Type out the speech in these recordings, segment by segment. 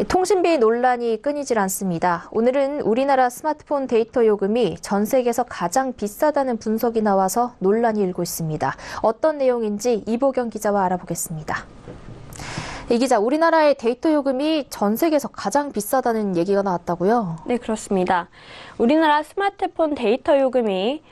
통신비 논란이 끊이질 않습니다. 오늘은 우리나라 스마트폰 데이터 요금이 전 세계에서 가장 비싸다는 분석이 나와서 논란이 일고 있습니다. 어떤 내용인지 이보경 기자와 알아보겠습니다. 이 기자, 우리나라의 데이터 요금이 전 세계에서 가장 비싸다는 얘기가 나왔다고요? 네, 그렇습니다. 우리나라 스마트폰 데이터 요금이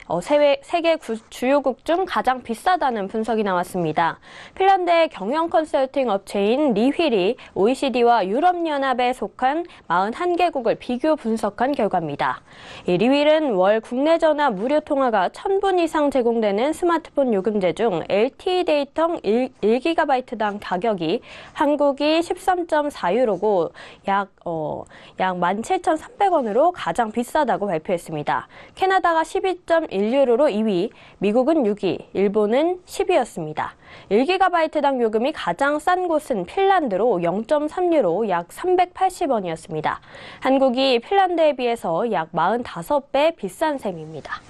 세계 주요국 중 가장 비싸다는 분석이 나왔습니다. 핀란드의 경영 컨설팅 업체인 리휠이 OECD와 유럽연합에 속한 41개국을 비교 분석한 결과입니다. 이 리휠은 월 국내 전화 무료 통화가 1000분 이상 제공되는 스마트폰 요금제 중 LTE 데이터 1GB당 가격이 한국이 13.4유로고 약 17,300원으로 가장 비싸다고 발표했습니다. 캐나다가 12.1유로로 2위, 미국은 6위, 일본은 10위였습니다. 1GB당 요금이 가장 싼 곳은 핀란드로 0.3유로 약 380원이었습니다. 한국이 핀란드에 비해서 약 45배 비싼 셈입니다.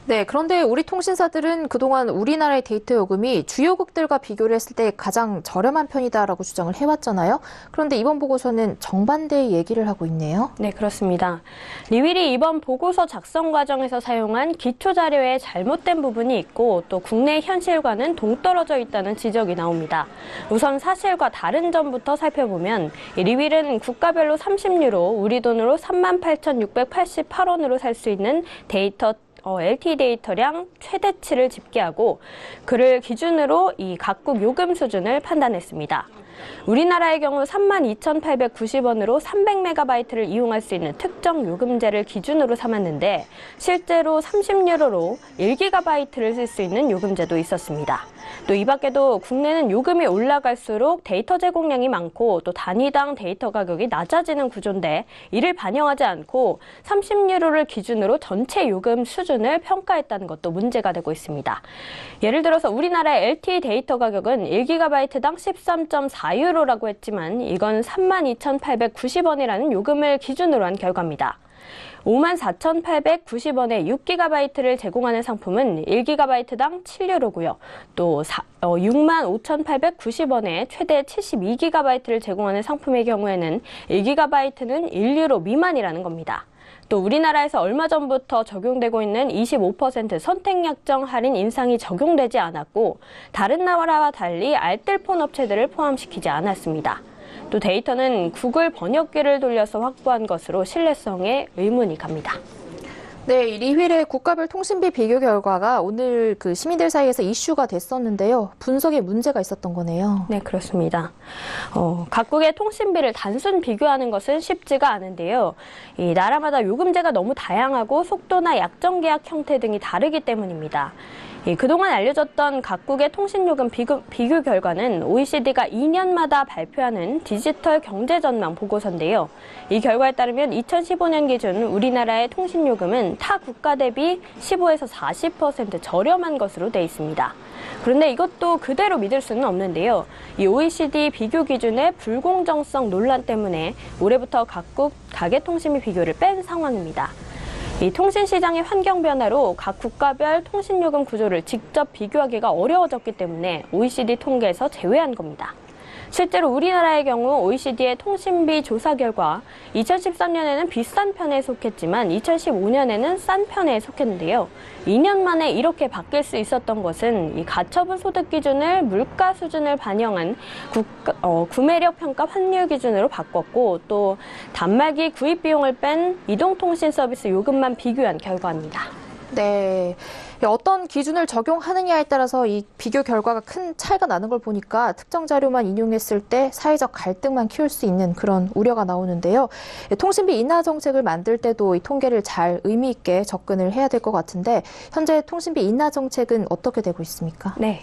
네, 그런데 우리 통신사들은 그동안 우리나라의 데이터 요금이 주요국들과 비교를 했을 때 가장 저렴한 편이다라고 주장을 해왔잖아요. 그런데 이번 보고서는 정반대의 얘기를 하고 있네요. 네, 그렇습니다. 리휠이 이번 보고서 작성 과정에서 사용한 기초 자료에 잘못된 부분이 있고 또 국내 현실과는 동떨어져 있다는 지적이 나옵니다. 우선 사실과 다른 점부터 살펴보면 리휠은 국가별로 30유로, 우리 돈으로 38,688원으로 살 수 있는 LTE 데이터량 최대치를 집계하고 그를 기준으로 이 각국 요금 수준을 판단했습니다. 우리나라의 경우 32,890원으로 300MB를 이용할 수 있는 특정 요금제를 기준으로 삼았는데 실제로 30유로로 1GB를 쓸 수 있는 요금제도 있었습니다. 또 이 밖에도 국내는 요금이 올라갈수록 데이터 제공량이 많고 또 단위당 데이터 가격이 낮아지는 구조인데 이를 반영하지 않고 30유로를 기준으로 전체 요금 수준을 평가했다는 것도 문제가 되고 있습니다. 예를 들어서 우리나라의 LTE 데이터 가격은 1GB당 13.4유로라고 했지만 이건 32,890원이라는 요금을 기준으로 한 결과입니다. 54,890원에 6GB를 제공하는 상품은 1GB당 7유로고요. 또 65,890원에 최대 72GB를 제공하는 상품의 경우에는 1GB는 1유로 미만이라는 겁니다. 또 우리나라에서 얼마 전부터 적용되고 있는 25% 선택약정 할인 인상이 적용되지 않았고 다른 나라와 달리 알뜰폰 업체들을 포함시키지 않았습니다. 또 데이터는 구글 번역기를 돌려서 확보한 것으로 신뢰성에 의문이 갑니다. 네, 리휠의 국가별 통신비 비교 결과가 오늘 시민들 사이에서 이슈가 됐었는데요. 분석에 문제가 있었던 거네요. 네, 그렇습니다. 각국의 통신비를 단순 비교하는 것은 쉽지가 않은데요. 이 나라마다 요금제가 너무 다양하고 속도나 약정 계약 형태 등이 다르기 때문입니다. 그동안 알려졌던 각국의 통신요금 비교 결과는 OECD가 2년마다 발표하는 디지털 경제전망 보고서인데요. 이 결과에 따르면 2015년 기준 우리나라의 통신요금은 타 국가 대비 15에서 40% 저렴한 것으로 돼 있습니다. 그런데 이것도 그대로 믿을 수는 없는데요. 이 OECD 비교 기준의 불공정성 논란 때문에 올해부터 각국 가계통신비 비교를 뺀 상황입니다. 이 통신시장의 환경 변화로 각 국가별 통신요금 구조를 직접 비교하기가 어려워졌기 때문에 OECD 통계에서 제외한 겁니다. 실제로 우리나라의 경우 OECD의 통신비 조사 결과 2013년에는 비싼 편에 속했지만 2015년에는 싼 편에 속했는데요. 2년 만에 이렇게 바뀔 수 있었던 것은 이 가처분 소득 기준을 물가 수준을 반영한 구매력 평가 환율 기준으로 바꿨고 또 단말기 구입 비용을 뺀 이동통신 서비스 요금만 비교한 결과입니다. 네. 어떤 기준을 적용하느냐에 따라서 이 비교 결과가 큰 차이가 나는 걸 보니까 특정 자료만 인용했을 때 사회적 갈등만 키울 수 있는 그런 우려가 나오는데요. 통신비 인하 정책을 만들 때도 이 통계를 잘 의미 있게 접근을 해야 될 것 같은데 현재 통신비 인하 정책은 어떻게 되고 있습니까? 네.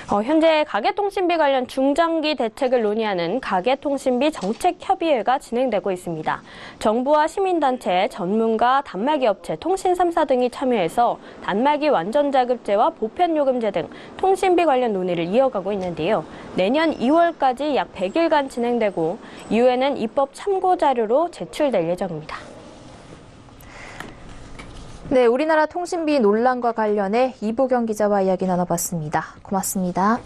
현재 가계통신비 관련 중장기 대책을 논의하는 가계통신비 정책협의회가 진행되고 있습니다. 정부와 시민단체, 전문가, 단말기 업체, 통신 3사 등이 참여해서 단말기 완전자급제와 보편요금제 등 통신비 관련 논의를 이어가고 있는데요. 내년 2월까지 약 100일간 진행되고 이후에는 입법 참고 자료로 제출될 예정입니다. 네, 우리나라 통신비 논란과 관련해 이보경 기자와 이야기 나눠봤습니다. 고맙습니다.